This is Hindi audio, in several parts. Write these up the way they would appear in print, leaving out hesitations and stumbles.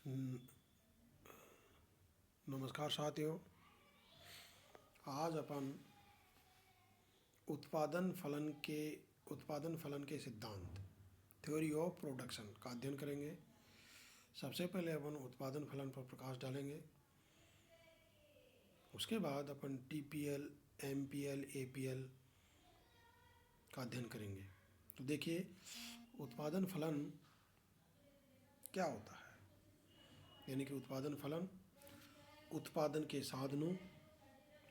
न- नमस्कार साथियों। आज अपन उत्पादन फलन के उत्पादन फलन के सिद्धांत थ्योरी ऑफ प्रोडक्शन का अध्ययन करेंगे। सबसे पहले अपन उत्पादन फलन पर प्रकाश डालेंगे। उसके बाद अपन टीपीएल, एमपीएल, एपीएल का अध्ययन करेंगे। तो देखिए, उत्पादन फलन क्या होता है। यानी कि उत्पादन फलन उत्पादन के साधनों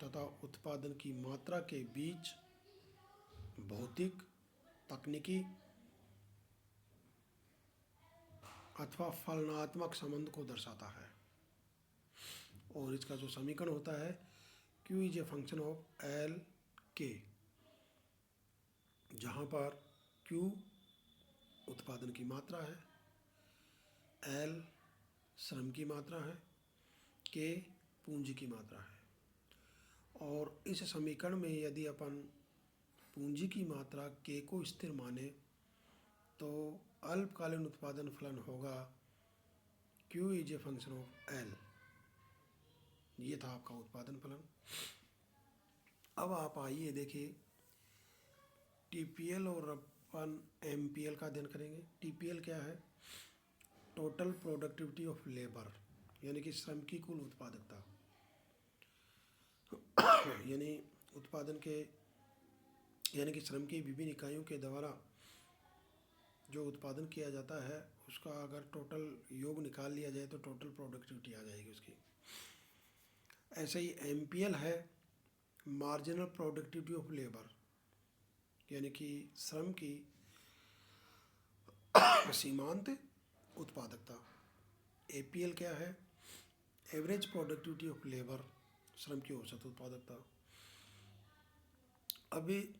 तथा उत्पादन की मात्रा के बीच भौतिक, तकनीकी अथवा फलनात्मक संबंध को दर्शाता है। और इसका जो समीकरण होता है, Q is a function of L के, जहाँ पर Q उत्पादन की मात्रा है, L श्रम की मात्रा है, K पूंजी की मात्रा है। और इस समीकरण में यदि अपन पूंजी की मात्रा K को स्थिर माने तो अल्पकालीन उत्पादन फलन होगा Q is a function of L। ये था आपका उत्पादन फलन। अब आप आइए देखिए, टीपीएल और अपन एमपीएल का अध्ययन करेंगे। टीपीएल क्या है? टोटल प्रोडक्टिविटी ऑफ लेबर, यानी कि श्रम की कुल उत्पादकता। यानी उत्पादन के यानी कि श्रम की विभिन्न इकाइयों के द्वारा जो उत्पादन किया जाता है उसका अगर टोटल योग निकाल लिया जाए तो टोटल प्रोडक्टिविटी आ जाएगी उसकी। ऐसे ही एमपीएल है मार्जिनल प्रोडक्टिविटी ऑफ लेबर, यानी कि श्रम की सीमांत उत्पादकता। एपीएल क्या है? एवरेज प्रोडक्टिविटी ऑफ लेबर, श्रम की औसत उत्पादकता। अभी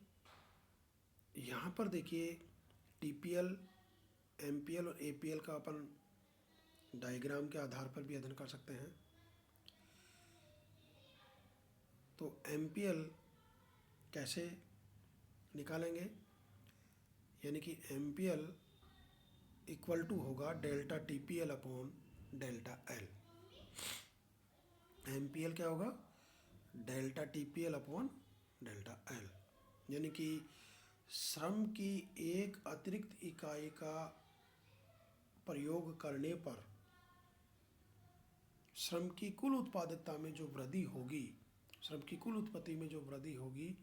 यहाँ पर देखिए, टीपीएल, एमपीएल और एपीएल का अपन डायग्राम के आधार पर भी अध्ययन कर सकते हैं। तो एमपीएल कैसे निकालेंगे? यानी कि एमपीएल इक्वल टू होगा delta TPL upon delta L. MPL क्या होगा? Delta TPL upon delta L. यानी कि श्रम की एक अतिरिक्त इकाई का प्रयोग करने पर श्रम की कुल उत्पादकता में जो वृद्धि होगी, श्रम की कुल उत्पत्ति में जो वृद्धि होगी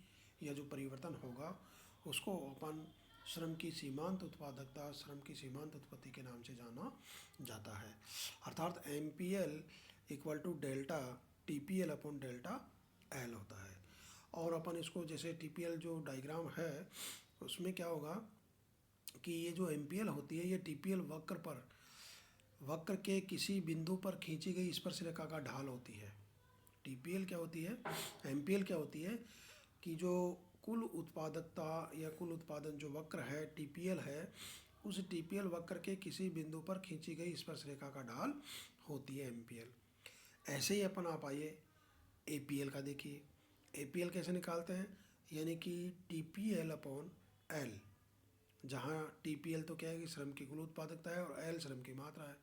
या जो परिवर्तन होगा, उसको अपन श्रम की सीमांत उत्पादकता, श्रम की सीमांत उत्पत्ति के नाम से जाना जाता है। अर्थात MPL equal to delta TPL upon delta L होता है। और अपन इसको जैसे टीपीएल जो डायग्राम है उसमें क्या होगा कि ये जो एमपीएल होती है ये टीपीएल वक्र के किसी बिंदु पर खींची गई स्पर्श रेखा का ढाल होती है। टीपीएल क्या होती है? एमपीएल क्या होती है कि जो कुल उत्पादकता या कुल उत्पादन जो वक्र है टीपीएल है, उस टीपीएल वक्र के किसी बिंदु पर खींची गई स्पर्श रेखा का ढाल होती है एमपीएल। ऐसे ही अपन आप आइए एपीएल का देखिए। एपीएल कैसे निकालते हैं? यानी कि टीपीएल अपॉन एल, जहाँ टीपीएल तो क्या है कि श्रम की कुल उत्पादकता है और एल श्रम की मात्रा है।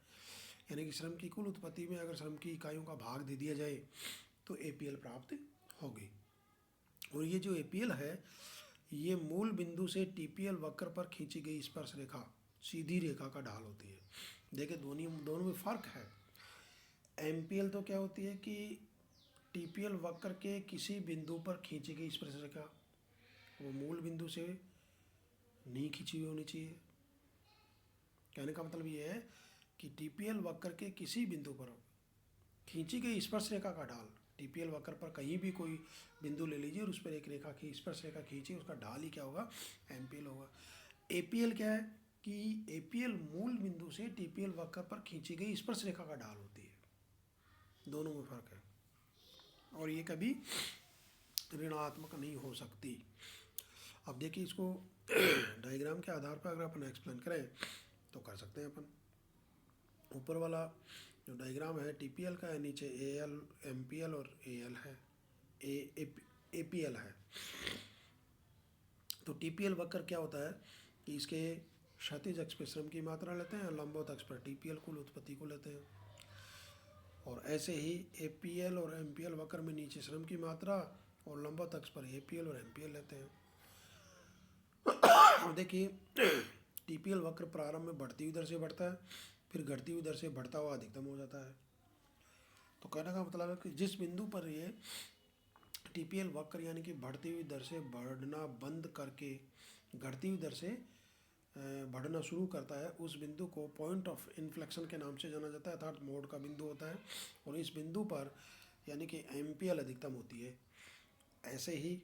यानी कि श्रम की कुल उत्पत्ति में अगर श्रम की इकाइयों का भाग दे दिया जाए तो एपीएल प्राप्त होगी। और ये जो एपीएल है ये मूल बिंदु से टीपीएल वक्र पर खींची गई स्पर्श रेखा, सीधी रेखा का ढाल होती है। देखिए दोनों में फ़र्क है। एमपीएल तो क्या होती है कि टीपीएल वक्र के किसी बिंदु पर खींची गई स्पर्श रेखा, वो मूल बिंदु से नहीं खींची हुई होनी चाहिए। कहने का मतलब ये है कि टीपीएल वक्र के किसी बिंदु पर खींची गई स्पर्श रेखा का ढाल, टीपीएल वक्र पर कहीं भी कोई बिंदु ले लीजिए और उस पर एक रेखा की स्पर्श रेखा खींचिए, उसका ढाल ही क्या होगा? एमपीएल होगा। एपीएल क्या है कि एपीएल मूल बिंदु से टीपीएल वक्र पर खींची गई स्पर्श रेखा का ढाल होती है। दोनों में फर्क है और ये कभी ऋणात्मक नहीं हो सकती। अब देखिए इसको डायग्राम के आधार पर अगर अपन एक्सप्लेन करें तो कर सकते हैं अपन। ऊपर वाला जो डायग्राम है टीपीएल का है, नीचे एएल, एमपीएल और एएल है, एपीएल है। तो टीपीएल वक्र क्या होता है कि इसके क्षैतिज अक्ष पर श्रम की मात्रा लेते हैं और लंबवत अक्ष पर टीपीएल कुल उत्पत्ति को लेते हैं। और ऐसे ही APL और MPL वक्र में नीचे श्रम की मात्रा और लंबवत अक्ष पर APL और MPL लेते हैं। अब देखिए TPL वक्र प्रारंभ में बढ़ती हुई दर से बढ़ता है, फिर घटती हुई दर से बढ़ता हुआ अधिकतम हो जाता है। तो कहने का मतलब है कि जिस बिंदु पर ये TPL वक्र यानी कि बढ़ती हुई दर से बढ़ना बंद करके घटती हुई दर से बढ़ना शुरू करता है, उस बिंदु को पॉइंट ऑफ इन्फ्लेक्शन के नाम से जाना जाता है, अर्थात मोड़ का बिंदु होता है। और इस बिंदु पर यानी कि MPL अधिकतम होती है। ऐसे ही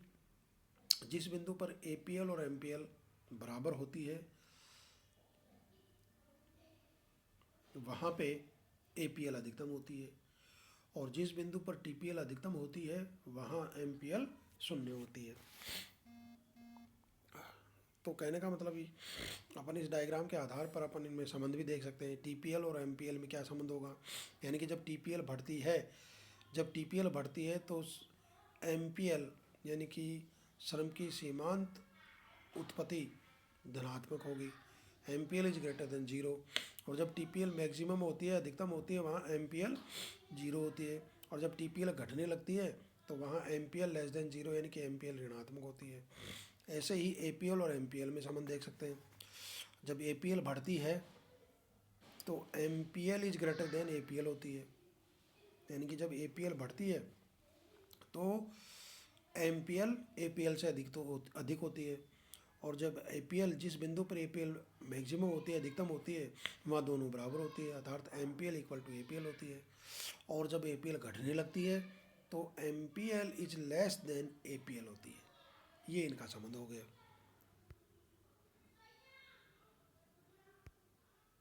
जिस बिंदु पर APL और MPL बराबर होती है वहाँ पे APL अधिकतम होती है, और जिस बिंदु पर TPL अधिकतम होती है वहाँ MPL शून्य होती है। तो कहने का मतलब ही अपन इस डायग्राम के आधार पर अपन इनमें संबंध भी देख सकते हैं। TPL और MPL में क्या संबंध होगा, यानी कि जब TPL बढ़ती है तो MPL यानी कि श्रम की सीमांत उत्पत्ति धनात्मक होगी। MPL is greater than zero. और जब TPL मैक्सिमम होती है, अधिकतम होती है, वहाँ MPL जीरो होती है। और जब TPL घटने लगती है तो वहाँ MPL लेस देन जीरो यानी कि MPL ऋणात्मक होती है। ऐसे ही APL और MPL में संबंध देख सकते हैं। जब APL बढ़ती है तो MPL is greater than APL होती है, यानी कि जब APL बढ़ती है तो MPL APL से अधिक होती है। और जब APL जिस बिंदु पर APL मैक्सिमम होती है, अधिकतम होती है, वहाँ दोनों बराबर होती है, अर्थात MPL इक्वल टू APL होती है। और जब APL घटने लगती है तो MPL is less than APL होती है। ये इनका संबंध हो गया।